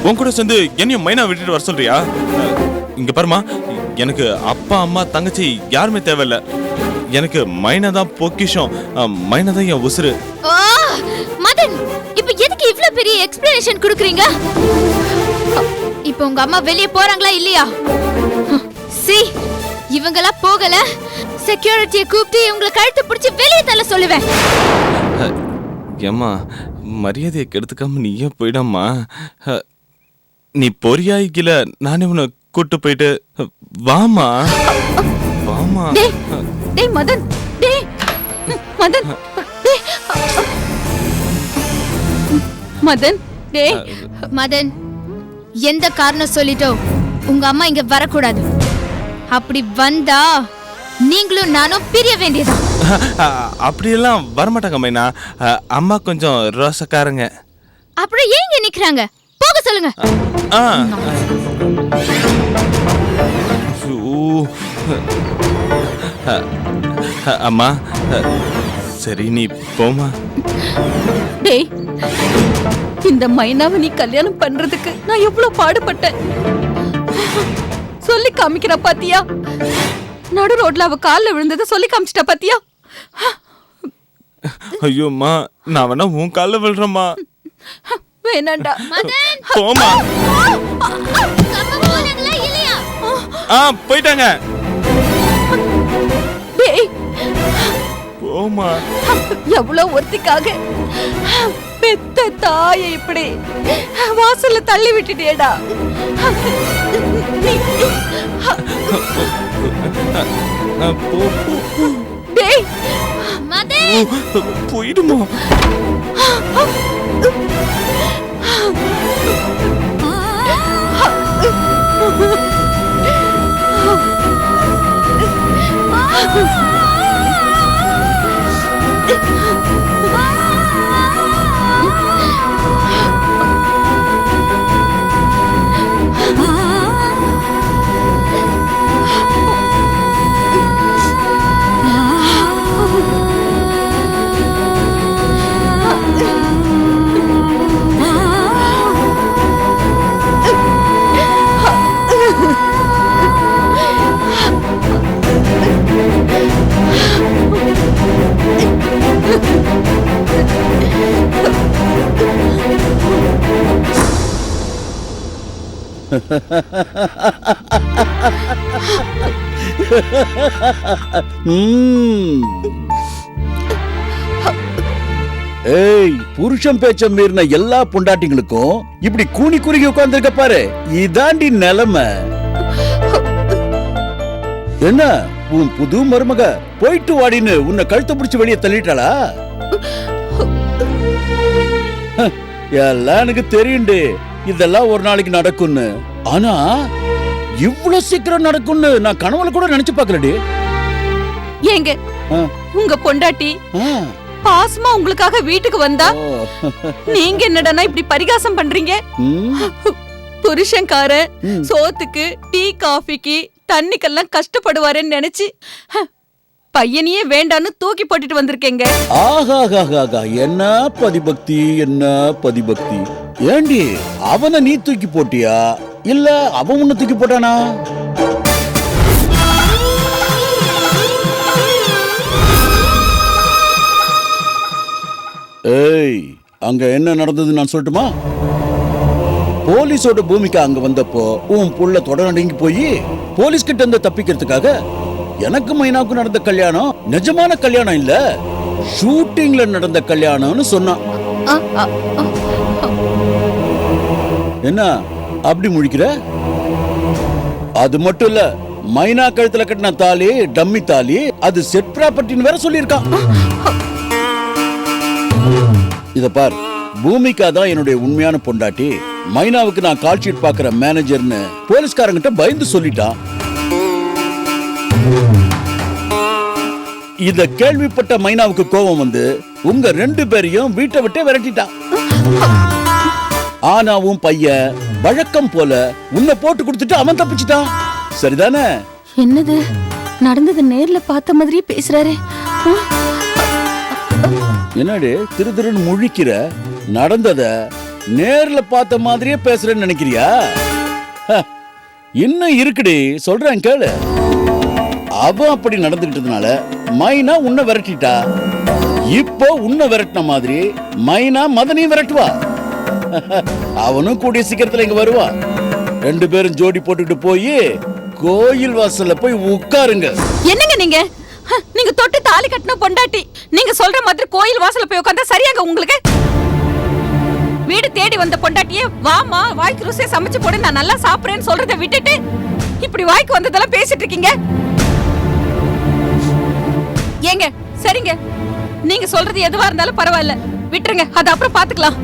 உன் கூட சேர்ந்து என்னையும் மைனா விட்டுட்டு வர சொல்றியா? இங்க பாருமா, எனக்கு அப்பா அம்மா தங்கச்சி யாருமே தேவையில்ல. எனக்கு மைனா தான் பொக்கிஷம். மைனா தான் என் உசுரு. மதன், இப்ப எதுக்கு இவ்ளோ பெரிய எக்ஸ்பிளனேஷன் கொடுக்குறீங்க? இப்ப உங்க அம்மா வெளிய போறாங்களா இல்லையா? சி, இவங்களா போகல, செக்யூரிட்டியை கூப்பிட்டு இவங்களை கழுத்து பிடிச்சி வெளியே தள்ள சொல்லுவேன். ஏம்மா, மரியாதையை கெடுத்துக்காம நீயே போயிடாமா. நீ பொரியா இல்ல நானே உன்னை கூட்டு போயிட்டு வாமா. வாமா. டேய் மதன், டேய் மதன், டேய் மதன், டேய் மதன், எந்த காரணம் சொல்லிட்டோ உங்க அம்மா இங்க வரக்கூடாது. அப்படி வந்தா நீங்களும் நானும் பிரிய வேண்டியதா. அப்படியெல்லாம் வரமாட்டாங்க மைனா. அம்மா கொஞ்சம் ரோசக்காரங்க. அப்புறம் ஏன் இங்க நிக்கிறாங்க? போக சொல்லுங்க. அம்மா சரி, நீ போமா. டேய், இந்த மைனாவை நீ கல்யாணம் பண்றதுக்கு நான் எவ்வளவு பாடுபட்டேன் சொல்லி காமிக்கிற பாத்தியா? நடு ரோட்ல அவ கால்ல விழுந்ததை சொல்லி காமிச்சிட்ட பாத்தியா? ஐயோம்மா, நான் வேணா உன் கால்ல விழுறேம்மா. வேணாண்டா. போமா. போயிட்டாங்க. டேய் போமா. எவ்வளவு ஒருத்திக்காக பெத்த தாயை இப்படி வாசல்ல தள்ளி விட்டுட்டேடா. டேய் மதன், போயிடுமா. ஏய், புருஷன் பேச்ச மீறின எல்லா பொண்டாட்டிங்களுக்கும் இப்படி கூனி குறுகி உட்கார்ந்திருக்க பாரு. இதாண்டி நிலைமை. என்ன உன் புது மருமக போயிட்டு வாடின்னு உன்னை கழுத்து பிடிச்சு வெளியே தள்ளிட்டாளா? எல்லாம் எனக்கு தெரியுண்டு இதெல்லாம் ஒரு நாளைக்கு நடக்கும்னு. ஆனா இவ்வளவு சீக்கிரம் நடக்கும்னு நான் கனவுல கூட நினைச்சு பார்க்கலடி. ஏங்க உங்க பொண்டாட்டி பாசமா உங்களுக்காக வீட்டுக்கு வந்தா நீங்க என்னடா இப்படி பரிகாசம் பண்றீங்க? புருஷன்காரன் சோத்துக்கு டீ காஃபிக்கு தண்ணிக்கெல்லாம் கஷ்டப்படுவாருன்னு நினைச்சு பையனையே வேண்டான்னு தூக்கி போட்டுட்டு வந்திருக்கேங்க. ஆஹா, என்ன பதிபக்தி, என்ன பதிபக்தி. ஏண்டி அவனை நீ தூக்கி போட்டியா இல்ல அவன் உன்னை தூக்கி போட்டானா? ஏய், அங்க என்ன நடந்தது நான் சொல்லட்டுமா? போலீஸோட பூமிக்கு அங்க வந்தப்போ உன் புள்ள தொடர்ந்து போய் போலீஸ் கிட்ட இருந்து தப்பிக்கிறதுக்காக எனக்கு மைனாவுக்கு நடந்த கல்யாணம் நிஜமான கல்யாணம் இல்ல, ஷூட்டிங்ல நடந்த கல்யாணம்னு சொன்னான். என்ன அப்படி முழிக்கிற? அது மட்டும் இல்ல, மைனா கழுத்துல கட்டின தாலி டம்மி தாலி, அது செட் ப்ராப்பர்ட்டின்னு வேற சொல்லியிருக்கான். இத பார், பூமிகா தான் என்னுடைய உண்மையான பொண்டாட்டி. மைனாவுக்கு நான் கால் ஷீட் பாக்குற மேனேஜர்னு போலீஸ்காரங்கிட்ட பயந்து சொல்லிட்டான். இத கேள்விப்பட்ட மைனாவுக்கு கோபம் வந்து உங்க 2 பேரையும் வீட்டை விட்டு விரட்டிட்டான். ஆனா உன் பையன் வழக்கம் போல உன்னை போட்டு கொடுத்துட்டு அவன் தப்பிச்சிட்டான். சரிதானே? என்னது நடந்தது நேர்ல பார்த்த மாதிரியே பேசுறாரு. என்னடி திரு திருன்னு முழிக்கிற? நடந்தத நேர்ல பார்த்த மாதிரியே பேசுறேன்னு நினைக்கிறியா? ஹ, இன்னும் இருக்குடி, சொல்றேன் கேளு. அவ அப்படி நடந்துகிட்டதுனால மைனா உன்னை விரட்டிட்டா. இப்போ உன்னை விரட்டின மாதிரி மைனா மதனையும் விரட்டுவா. அவனும் கூடிய சீக்கிரத்துல இங்க வருவான். 2 பேரும் ஜோடி போட்டுக்கிட்டு போய் கோயில் வாசல்ல போய் உட்காருங்க. என்னங்க நீங்க நீங்க தொட்டு தாலி கட்டின பொண்டாட்டி, நீங்க சொல்ற மாதிரி கோயில் வாசல்ல போய் உட்கார்ந்தா சரியாங்க உங்களுக்கு? வீடு தேடி வந்த பொண்டாட்டியே வாமா வாய்க்கு ருசியா சமைச்சு போடு நான் நல்லா சாப்பிடுறேன்னு சொல்றதை விட்டுட்டு இப்படி வாய்க்கு வந்ததெல்லாம் பேசிட்டு இருக்கீங்க. ஏங்க சரிங்க, நீங்க சொல்றது எதுவா இருந்தாலும் பரவாயில்ல, விட்டுருங்க, அது அப்புறம் பாத்துக்கலாம்.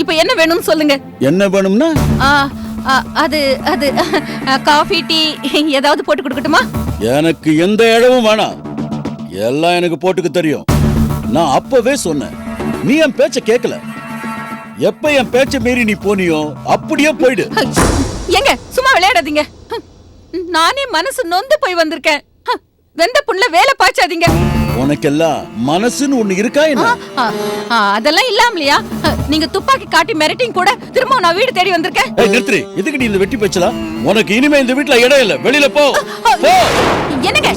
இப்ப என்ன வேணும்னு சொல்லுங்க. என்ன வேணும்னா? அது அது காஃபி டீ ஏதாவது போட்டு கொடுக்கட்டுமா? எனக்கு எந்த இடமும் வேணாம், எல்லாம் எனக்கு போட்டுக்க தெரியும். நான் அப்பவே சொன்னேன், நீ என் பேச்ச கேட்கல. எப்ப என் பேச்ச மீறி நீ போனியோ அப்படியே போயிடு. ஏங்க சும்மா விளையாடாதீங்க. நானே மனசு நொந்து போய் வந்திருக்கேன். வெந்த புண்ணுல வேலை பாய்ச்சாதீங்க. உனக்கெல்லாம் மனசுன்னு ஒண்ணு இருக்கா என்ன? அதெல்லாம் இல்லாமலையா நீங்க துப்பாக்கி காட்டி மிரட்டிங் கூட திரும்ப நான் வீடு தேடி வந்திருக்கேன். நிறுத்து, எதுக்கு நீ இந்த வெட்டி பேச்சலாம்? உனக்கு இனிமே இந்த வீட்ல இடம் இல்ல, வெளியில போ. என்னங்க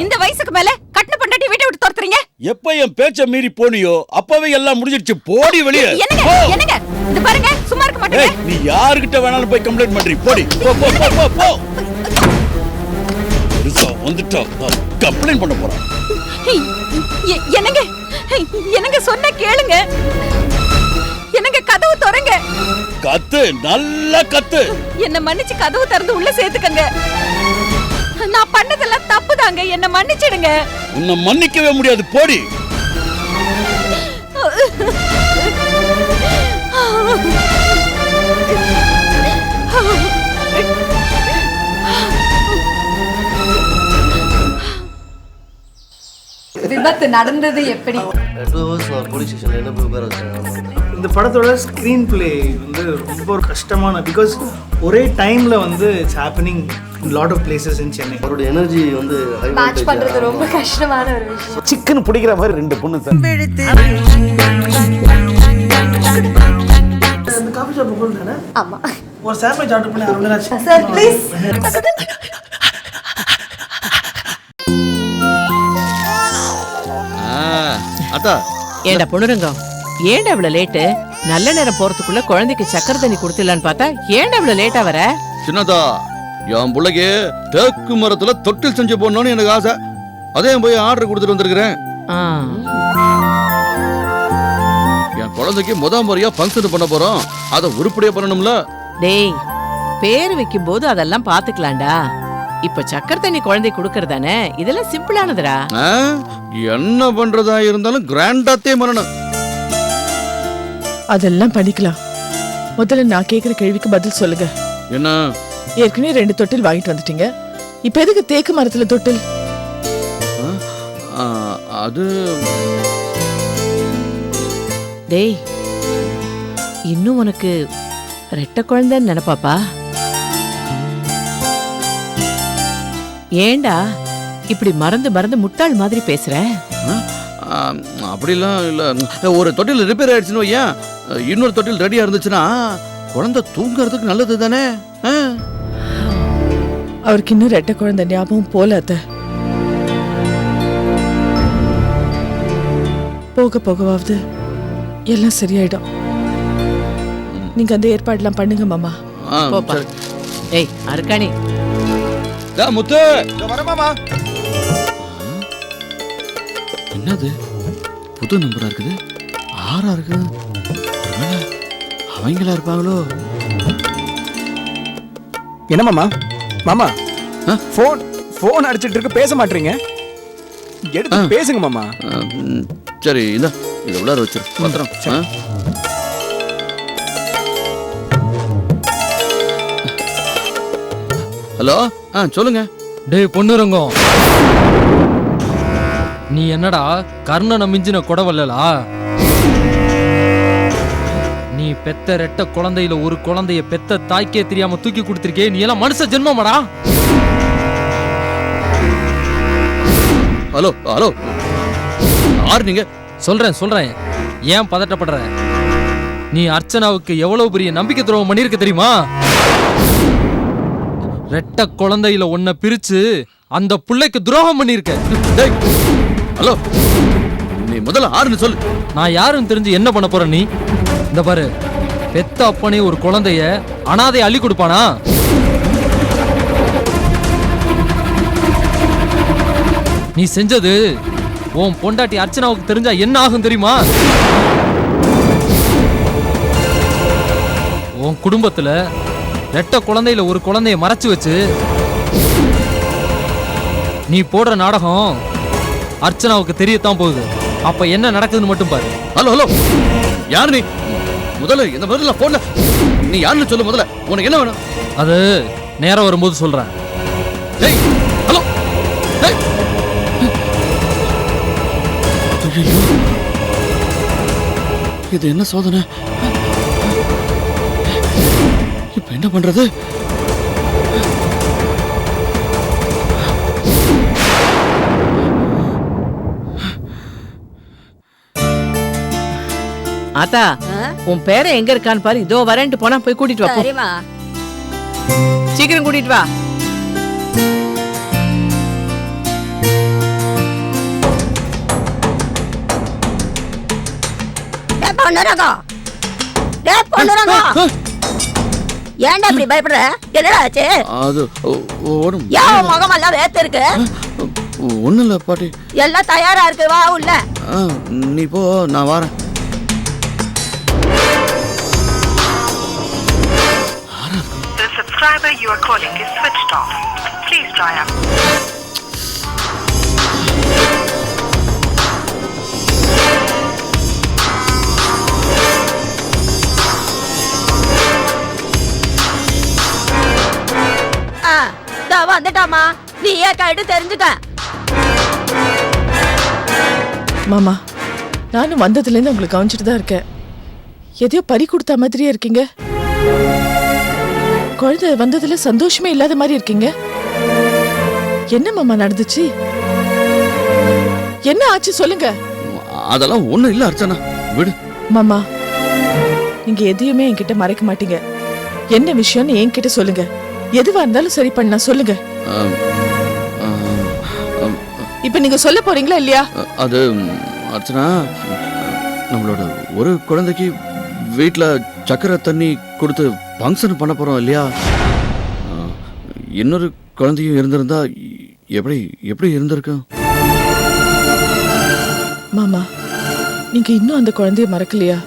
இந்த வயசுக்கு மேல கட்டின பொண்டாட்டி வீட்டை விட்டு துரத்துறீங்க? எப்ப என் பேச்ச மீறி போனியோ அப்பவே எல்லாம் முடிஞ்சிடுச்சு, போடி வெளியே. என்னங்க இந்த பாருங்க, சும்மா இருக்க மாட்டீங்க. நீ யார்கிட்ட வேணாலும் போய் கம்ப்ளைண்ட் பண்றீ, போடி போ போ போ போ போ. வந்துட்டோம், கம்ப்ளைண்ட் பண்ண போறான். என்னங்க என்னங்க சொன்ன கேளுங்க. என்னங்க கதவு திறங்க. கத்து, நல்லா கத்து. என்ன மன்னிச்சு கதவு திறந்து உள்ள சேர்த்துக்கங்க. நான் பண்ணதெல்லாம் தப்புதாங்க, என்ன மன்னிச்சிடுங்க. உன்னை மன்னிக்கவே முடியாது, போடி. விபத்து நடந்தது எப்படி? 2 hours போலீஸ் ஸ்டேஷன்ல என்ன போய் உட்கார வச்சாங்க. இந்த படத்தோட ஸ்க்ரீன் பிளே வந்து ரொம்ப ஒரு கஷ்டமான, பிகாஸ் ஒரே டைம்ல வந்து it's happening in lot of places in Chennai. அவரோட எனர்ஜி வந்து ஹை மேட்ச் பண்றது ரொம்ப கஷ்டமான ஒரு விஷயம். சிக்கன் பிடிக்கிற மாதிரி 2 பொண்ணு சார். இந்த காஃபி ஷாப் போன் தானே? ஆமா. ஒரு சாண்ட்விச் ஆர்டர் பண்ணி அரவிந்தராஜ் சார் ப்ளீஸ். அத்தா ஏண்டா பொண்ணுரங்கம், ஏண்டா இவ்வளவு லேட்டு? நல்ல நேரம் போறதுக்குள்ள குழந்தைக்கு சக்கரை தண்ணி கொடுத்துடலான்னு பார்த்தா ஏண்டா இவ்வளவு லேட்டா வர? சின்னதா, என் பிள்ளைக்கு தேக்கு மரத்துல தொட்டில் செஞ்சு போடணும்னு எனக்கு ஆசை. அதே போய் ஆர்டர் கொடுத்துட்டு வந்திருக்கிறேன். என் குழந்தைக்கு முறையா ஃபங்க்ஷன் பண்ண போறோம், அதை உருப்படியா பண்ணணும்ல. டேய், பேர் வைக்கும் போது அதெல்லாம் பாத்துக்கலாம்டா. இப்ப சக்கரை தண்ணி குழந்தை கொடுக்கறதானே, இதெல்லாம் சிம்பிளானதுடா. என்ன பண்றதா இருந்தாலும் கிராண்டாத்தே பண்ணணும். அதெல்லாம் பண்ணிக்கலாம். முதல்ல நான் கேக்குற கேள்விக்கு பதில் சொல்லுங்க. என்ன? ஏற்கனவே 2 தொட்டில் வாங்கிட்டு வந்துட்டீங்க, இப்ப எதுக்கு தேக்கு மரத்துல தொட்டில்? அது டேய், இன்னும் உனக்கு ரெட்டை குழந்தைன்னு நினைப்பாப்பா? ஏண்டா இப்படி மறந்து மறந்து முட்டாள் மாதிரி பேசுற? அப்படிலாம் இல்ல. ஒரு தொட்டில் ரிப்பேர் ஆயிடுச்சுன்னு வையேன், இன்னொரு தொட்டில் ரெடியா இருந்துச்சுன்னா குழந்தை தூங்குறதுக்கு நல்லது தானே. அவருக்கு இன்னும் ரெட்டை குழந்தை ஞாபகம் போல அத்த. போக போகவாவது எல்லாம் சரியாயிடும். நீங்க அந்த ஏற்பாடுலாம் பண்ணுங்க மாமா. போப்பா. ஏய் அருக்காணி, முத்து வரமாமா. என்னது புது நம்பரா இருக்குது? 6 இருக்கு. அவங்களா இருப்பாங்களோ? என்ன மாமா? மாமா போன் அடிச்சிட்டு இருக்கு, பேச மாட்டீங்க? எடுத்து பேசுங்க மாமா. சரி, இத உள்ளார வச்சிரு. பத்திரம். ஹலோ, சொல்லுங்க. டேய் பொண்ணுரங்கம், நீ என்னடா கர்ணனை மிஞ்சின கொடவல்லா? நீ பெத்த ரெட்ட குழந்தையில ஒரு குழந்தைய பெத்த தாய்க்கே தெரியாம தூக்கி கொடுத்திருக்கே, நீ எல்லாம் மனுஷ ஜென்மமாடா? ஹலோ ஹலோ, யார் நீங்க? சொல்றேன், ஏன் பதட்டப்படுற? நீ அர்ச்சனாவுக்கு எவ்வளவு பெரிய நம்பிக்கை துரோகம் பண்ணிருக்க தெரியுமா? ரெட்ட குழந்தையில உன்னை பிரிச்சு அந்த புள்ளைக்கு துரோகம் பண்ணிருக்க. டேய், ஹலோ, நீ முதல்ல ஆறுன்னு சொல்லு. நான் யாருன்னு தெரிஞ்சு என்ன பண்ண போற நீ? இந்த பாரு, பெத்த அப்பனே ஒரு குழந்தைய அனாதை அள்ளி கொடுப்பானா? நீ செஞ்சது உன் பொண்டாட்டி அர்ச்சனாவுக்கு தெரிஞ்சா என்ன ஆகும் தெரியுமா? உன் குடும்பத்துல ரெட்ட குழந்தையில ஒரு குழந்தைய மறைச்சு வச்சு நீ போடுற நாடகம் அர்ச்சனாவுக்கு தெரியத்தான் போகுது. அப்ப என்ன நடக்குதுன்னு மட்டும் பாரு. ஹலோ ஹலோ, யாரு நீ? முதல்ல இந்த முதல்ல போன்ல நீ யாருன்னு சொல்லு. முதல்ல உனக்கு என்ன வேணும்? அது நேரம் வரும்போது சொல்றேன். டேய், ஹலோ, டேய். ஐயோ, இது என்ன சோதனை? இப்ப என்ன பண்றது? ஆத்தா, உன் பேரை எங்க இருக்கான்னு பாரு. இதோ வரேன்ட்டு போனா போய் கூட்டிட்டு வா. சரிமா. சீக்கிரம் கூட்டிட்டு வா. ஏன்டா இப்படி பயப்படுற? என்னடா ஆச்சு? அது ஓடும். ஏன் முகமெல்லாம் வேர்த்து இருக்கு? ஒண்ணும் இல்ல பாட்டி. எல்லாம் தயாரா இருக்கு, வா உள்ள. நீ போ, நான் வரேன். The subscriber you are calling is switched off. Please try up. வந்துட்டாமா, நீ ஏன் கேட்டு தெரிஞ்சுக்க. மாமா, நானும் வந்ததுல இருந்து உங்களுக்கு கவனிச்சுட்டு தான் இருக்கேன். எதையோ பறி கொடுத்த மாதிரியே இருக்கீங்க. குழந்தை வந்ததுல சந்தோஷமே இல்லாத மாதிரி இருக்கீங்க. என்ன மாமா நடந்துச்சு? என்ன ஆச்சு சொல்லுங்க. அதெல்லாம் ஒண்ணும் இல்ல அர்ச்சனா, விடு. மாமா, நீங்க எதையுமே என்கிட்ட மறைக்க மாட்டீங்க. என்ன விஷயம்னு என்கிட்ட சொல்லுங்க. எதுவா இருந்தாலும் சரி பண்ணலாம், சொல்லுங்க. இப்ப நீங்க சொல்ல போறீங்களா இல்லையா? அது அர்ச்சனா, நம்மளோட ஒரு குழந்தைக்கு வீட்டுல சக்கரை தண்ணி கொடுத்து ஃபங்க்ஷன் பண்ண போறோம் இல்லையா? இன்னொரு குழந்தையும் இருந்திருந்தா எப்படி எப்படி இருந்திருக்கும்? மாமா, நீங்க இன்னும் அந்த குழந்தைய மறக்கலையா?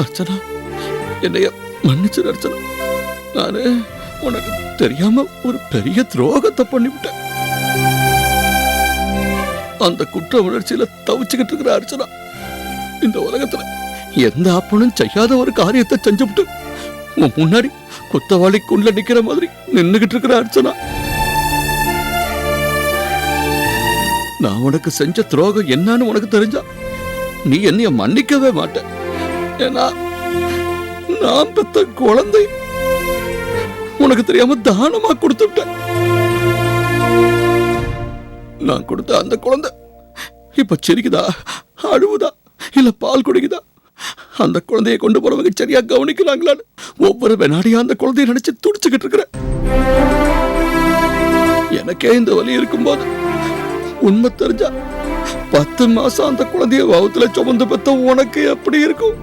அர்ச்சனா, என்னைய மன்னிச்சிரு அர்ச்சனா. நானு உனக்கு தெரியாம ஒரு பெரிய துரோகத்தை பண்ணிவிட்டேன். அந்த குற்ற உணர்ச்சியில தவிச்சுக்கிட்டு இருக்கிற அர்ச்சனா, இந்த உலகத்துல எந்த அப்பனும் செய்யாத ஒரு காரியத்தை செஞ்சுவிட்டு உன் முன்னாடி குத்தவாளி குண்ட நிக்கிற மாதிரி நின்னுகிட்டு இருக்கிற அர்ச்சனா. நான் உனக்கு செஞ்ச துரோகம் என்னன்னு உனக்கு தெரிஞ்சா நீ என்னைய மன்னிக்கவே மாட்ட. ஏன்னா நான் பெத்த குழந்தை உனக்கு தெரியாம தானமா கொடுத்துட்டேன். நான் கொடுத்த அந்த குழந்தை இப்ப சிரிக்குதா, அழுவுதா, இல்ல பால் குடிக்குதா, அந்த குழந்தைய கொண்டு போறவங்க சரியா கவனிக்கலாங்களான்னு ஒவ்வொரு வினாடியா அந்த குழந்தைய நினைச்சு துடிச்சுக்கிட்டு இருக்கிறேன். எனக்கே இந்த வலி இருக்கும்போது உண்மை தெரிஞ்சா 10 மாசம் அந்த குழந்தைய வவுத்துல சுமந்து பெத்த உனக்கு எப்படி இருக்கும்?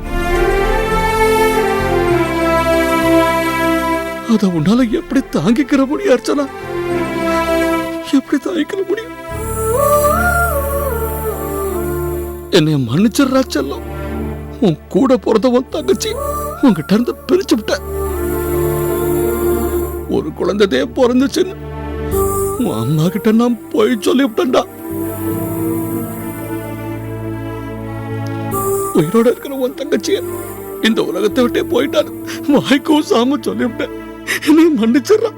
அத உன்னால எப்படி தாங்கிக்கிற முடியும் அர்ச்சனா? எப்படி தாங்கிக்கிற முடியும்? என்னைய மன்னிச்சிடுறா செல்லம். உன் கூட பிறந்த உன் தங்கச்சி உன்கிட்ட இருந்து பிரிச்சு விட்ட. ஒரு குழந்தைதே பிறந்துச்சுன்னு உன் அம்மா கிட்ட நான் போய் சொல்லிவிட்டேன்டா. உயிரோட இருக்கிற உன் தங்கச்சிய இந்த உலகத்தை விட்டே போயிட்டாரு வாய்க்கும் சாம சொல்லிவிட்டேன். என்னை மன்னிச்சிடுறா.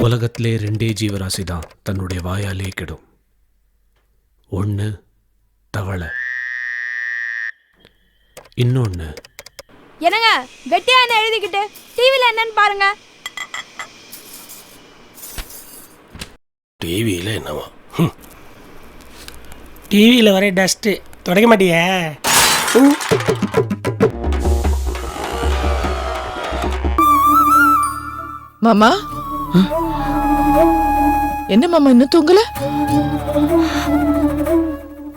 உலகத்திலே 2 ஜீவராசி தான் தன்னுடைய வாயாலே கெடும். ஒன்று தவளை, இன்னொன்று என்னங்க வெட்டியா என்ன எழுதிக்கிட்டு டிவில என்னன்னு பாருங்க. டிவியில் என்னவா? டிவியில் வர டஸ்ட்டு தொடக்க மாட்டியே. மாமா என்ன மாமா இன்னும் தூங்கல?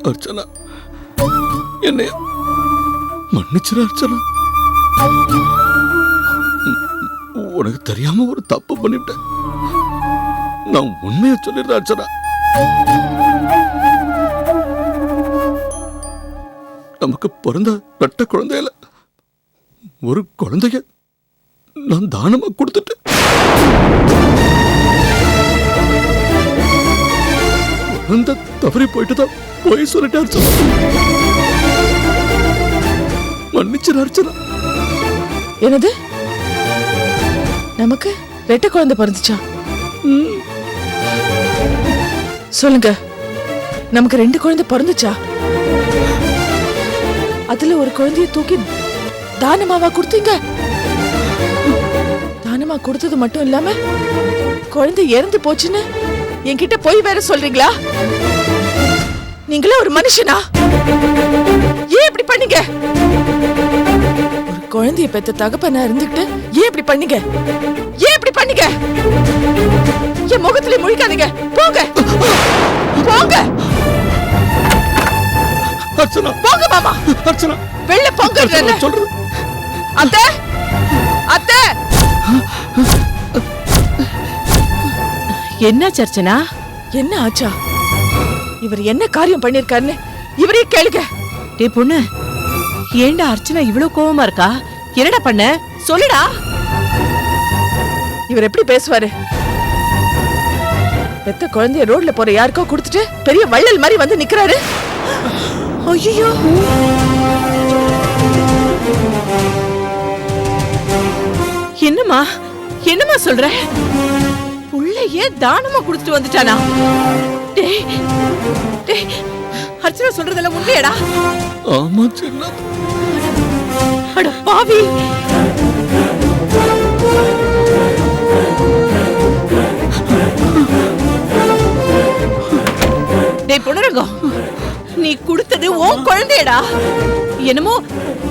அர்ச்சனா என்னை மன்னிச்சிரு அர்ச்சனா. உனக்கு தெரியாம ஒரு தப்பு பண்ணிவிட்டேன். நான் உண்மையை சொல்லிடுறேன் அர்ச்சனா. நமக்கு பிறந்த ரெட்ட குழந்தையில ஒரு குழந்தைய நான் தானமா கொடுத்துட்டேன். குழந்தை தவறி போயிட்டு தான் போய் சொல்லிட்டு அர்ச்சனா. மன்னிச்சிரு அர்ச்சனா. என்னது? நமக்கு ரெட்டை குழந்தை பிறந்துச்சா? சொல்லுங்க, நமக்கு 2 குழந்தை பிறந்துச்சா? அதுல ஒரு குழந்தைய தூக்கி தானமாவா கொடுத்தீங்க? தானமா கொடுத்தது மட்டும் இல்லாம குழந்தை இறந்து போச்சுன்னு என்கிட்ட போய் வேற சொல்றீங்களா? நீங்களே ஒரு மனுஷனா? ஏன் இப்படி பண்ணீங்க? ஒரு குழந்தைய பெத்த தகப்பனா இருந்துகிட்டு ஏன் இப்படி பண்ணீங்க? ஏன் இப்படி பண்ணீங்க? என் முகத்துல முழிக்காதீங்க. போங்க போங்க அர்ச்சனா. போங்க மாமா. அர்ச்சனா வெளில போங்க சொல்றது. அத்தை அத்தை. என்ன அர்ச்சனா? என்ன ஆச்சா? இவர் என்ன காரியம் பண்ணிருக்காருன்னு இவரே கேளுங்க. டே பொண்ணு, ஏண்டா அர்ச்சனா இவ்வளவு கோவமா இருக்கா? என்னடா பண்ண சொல்லுடா. இவர் எப்படி பேசுவாரு? பெத்த குழந்தைய ரோட்ல போற யாருக்கோ கொடுத்துட்டு பெரிய வள்ளல் மாதிரி வந்து நிக்கிறாரு. ஐயோ, என்னம்மா என்னம்மா சொல்ற? புள்ளையே தானமா கொடுத்துட்டு வந்துட்டானா? டேய் டேய், அர்ச்சனா சொல்றதெல்லாம் உண்மையாடா? ஆமா சின்ன. அட பாவி. டேய் பொண்ணுரங்கம், நீ கொடுத்தது உன் குழந்தையடா. என்னமோ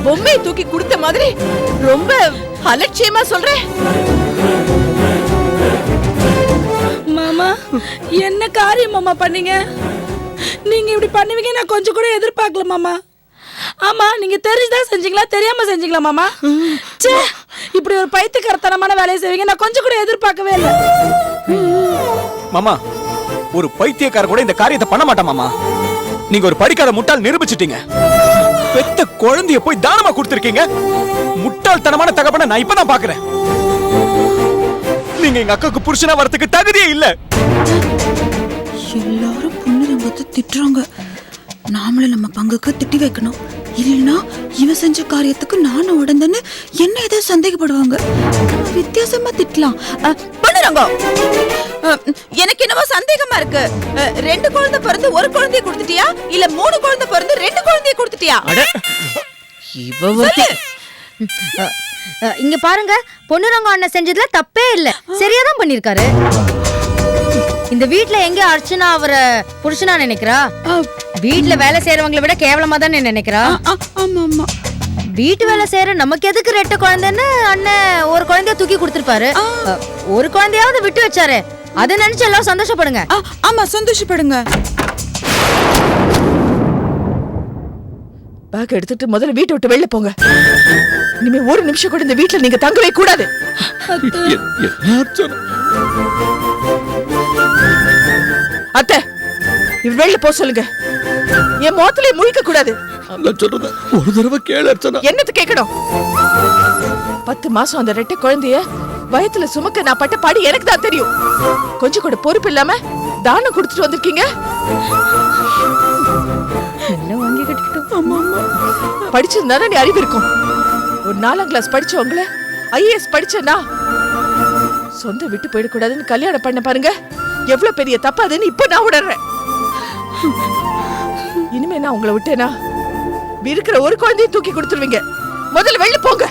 பொம்மையை தூக்கி கொடுத்த மாதிரி ரொம்ப அலட்சியமா சொல்ற. மாமா என்ன காரியம் மாமா பண்ணீங்க? நீங்க இப்படி பண்ணுவீங்க நான் கொஞ்சம் கூட எதிர்பார்க்கல மாமா. ஆமா, நீங்க தெரிஞ்சுதான் செஞ்சீங்களா தெரியாம செஞ்சீங்களா மாமா? ச்சே, இப்படி ஒரு பைத்தியக்காரத்தனமான வேலையை செய்வீங்க நான் கொஞ்சம் கூட எதிர்பார்க்கவே இல்லை. மாமா, ஒரு பைத்தியக்கார கூட இந்த காரியத்தை பண்ண மாட்டான் மாமா. நீங்க ஒரு படிக்காத முட்டாள் நிரூபிச்சிட்டீங்க. பெத்த குழந்தைய போய் தானமா கொடுத்திருக்கீங்க. முட்டாள்தனமான தகப்பன நான் இப்பதான் பாக்குறேன். நீங்க எங்க அக்காக்கு புருஷனா வரதுக்கு தகுதியே இல்ல. எல்லாரும் பொண்ணுரங்கத்தை திட்டுறாங்க. நாமளும் நம்ம பங்குக்கு திட்டி வைக்கணும். இல்லைன்னா இவன் செஞ்ச காரியத்துக்கு நானும் உடந்தேன்னு என்ன ஏதோ சந்தேகப்படுவாங்க. வித்தியாசமா திட்டலாம். பொண்ணுரங்கம், எனக்கு என்னவோ சந்தேகமா இருக்கு. 2 குழந்தை பிறந்து ஒரு குழந்தைய கொடுத்துட்டியா, இல்ல 3 குழந்தை பிறந்து 2 குழந்தைய கொடுத்துட்டியா? இங்க பாருங்க, பொன்னுரங்கம் அண்ணன் செஞ்சதுல தப்பே இல்ல, சரியாதான் பண்ணிருக்காரு. இந்த வீட்ல எங்க அர்ச்சனா அவரை புருஷனா நினைக்கிறா? வீட்ல வேலை செய்யறவங்களை விட கேவலமா தான் நினைக்கிறா. ஆமா ஆமா. வீட்டு வேலை செய்யற நமக்கு எதுக்கு ரெட்டை குழந்தைன்னு அண்ணன் ஒரு குழந்தைய தூக்கி கொடுத்திருப்பாரு. ஒரு குழந்தையாவது விட்டு வச்சாரு. அதை நினைச்சு எல்லாம் சந்தோஷப்படுங்க. ஆமா சந்தோஷப்படுங்க. பேக் எடுத்துட்டு முதல்ல வீட்டை விட்டு வெளில போங்க. இனிமே ஒரு நிமிஷம் கூட இந்த வீட்டுல நீங்க தங்கவே கூடாது. அத்தை, இவர் வெளில போக சொல்லுங்க. என் முகத்திலே முழிக்க கூடாது. ஒரு தடவை கேளு அர்ச்சனா. என்னது கேட்கணும்? 10 மாசம் அந்த ரெட்டை குழந்தைய வயத்துல சுமக்க நான் பட்ட பாடி எனக்கு தான் தெரியும். கொஞ்சம் கூட பொறுப்பு இல்லாம தானம் கொடுத்துட்டு வந்திருக்கீங்க. படிச்சிருந்தா நீ அறிவு இருக்கும். ஒரு 4ஆம் கிளாஸ் படிச்சவங்கள IAS படிச்சனா சொந்த விட்டு போயிடக்கூடாதுன்னு கல்யாணம் பண்ண பாருங்க. எவ்வளவு பெரிய தப்பு அதுன்னு இப்ப நான் உணர்றேன். இனிமே நான் உங்களை விட்டேனா இருக்கிற ஒரு குழந்தையை தூக்கி கொடுத்துருவீங்க. முதல்ல வெளில போங்க.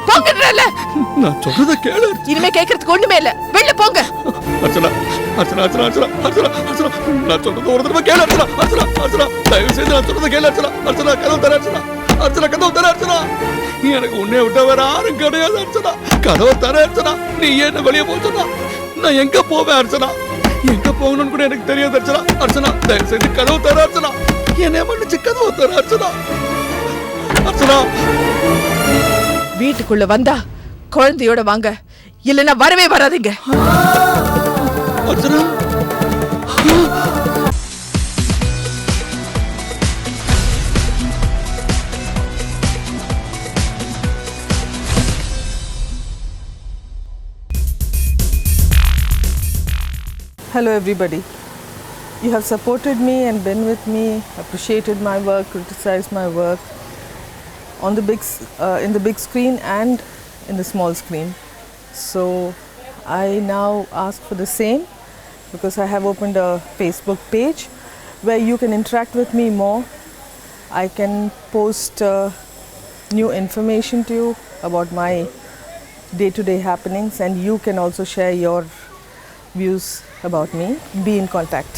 போங்கன்றல. நான் சொல்றத கேளு. இனிமே கேட்கறதுக்கு ஒண்ணுமே இல்ல. வெளில போங்க. அர்ச்சனா அர்ச்சனா அர்ச்சனா அர்ச்சனா அர்ச்சனா அர்ச்சனா நான் சொல்றது ஒரு தடவை கேளு அர்ச்சனா. அர்ச்சனா அர்ச்சனா தயவு செய்து நான் சொல்றத கேளு அர்ச்சனா. அர்ச்சனா கதவு தர அர்ச்சனா. அர்ச்சனா கதவு தர அர்ச்சனா. நீ எனக்கு உன்னை விட்ட வேற யாரும் கிடையாது அர்ச்சனா. கதவு தர அர்ச்சனா. நீ என்ன வெளியே போக சொன்னா நான் எங்க போவேன் அர்ச்சனா? எங்க போகணும்னு கூட எனக்கு தெரியாது அர்ச்சனா. அர்ச்சனா தயவு செய்து கதவு தர அர்ச்சனா. என்னை மன்னிச்சு கதவு தர அர்ச்சனா. அர்ச்சனா வீட்டுக்குள்ள வந்தா குழந்தையோட வாங்க, இல்லைன்னா வரவே வராதீங்க. Archana Hello everybody. You have supported me and been with me, appreciated my work, criticized my work on the in the big screen and in the small screen. So I now ask for the same because I have opened a Facebook page where you can interact with me more. I can post new information to you about my day-to-day happenings, and you can also share your views about me. Be in contact.